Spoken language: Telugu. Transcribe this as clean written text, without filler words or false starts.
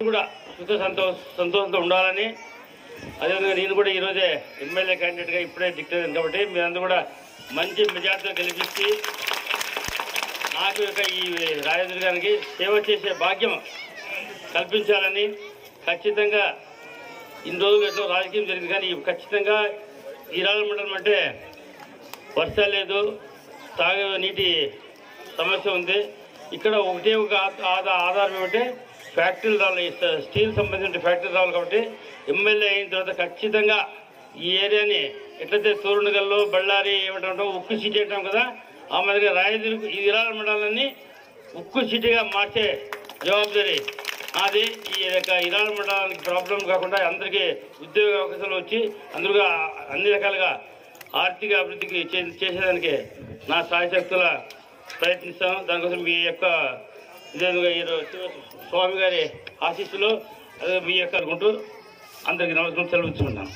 కూడా సుఖ సంతోషంతో ఉండాలని, అదేవిధంగా నేను కూడా ఈరోజే ఎమ్మెల్యే క్యాండిడేట్గా ఇప్పుడే డిక్లేర్ అయింది కాబట్టి మీరందరూ కూడా మంచి మెజార్టీతో గెలిపించి నాకు ఈ రాజేంద్ర గారికి సేవ చేసే భాగ్యం కల్పించాలని, ఖచ్చితంగా ఇన్ని రోజులు ఎన్నో రాజకీయం జరిగింది కానీ ఖచ్చితంగా ఈరాల మండలం అంటే వర్షాలు లేదు, తాగే నీటి సమస్య ఉంది. ఇక్కడ ఒకటే ఒక ఆధారం ఏమంటే ఫ్యాక్టరీలు రావాలి, స్టీల్ సంబంధించిన ఫ్యాక్టరీ రావాలి. కాబట్టి ఎమ్మెల్యే అయిన తర్వాత ఖచ్చితంగా ఈ ఏరియాని ఎట్లయితే తోరుణగల్లో బళ్ళారి ఏమంటాం ఉక్కు సిటీ అంటాం కదా, ఆ మాదిరిగా రాయదుర్గ ఈ ఈరాల మండలాన్ని ఉక్కు సిటీగా మార్చే జవాబుదారీ అది. ఈ యొక్క ఈరాల మండలానికి ప్రాబ్లం కాకుండా అందరికీ ఉద్యోగ అవకాశాలు వచ్చి అందరుగా అన్ని రకాలుగా ఆర్థిక అభివృద్ధికి చేసేదానికి నా సాయశక్తుల ప్రయత్నిస్తాను. దానికోసం మీ యొక్క ఇదేవిధంగా ఈరోజు స్వామి గారి ఆశీస్సులు అదే మీ యొక్క అనుకుంటూ అందరికీ నమస్కారం సెలవు ఇచ్చుకుంటాను.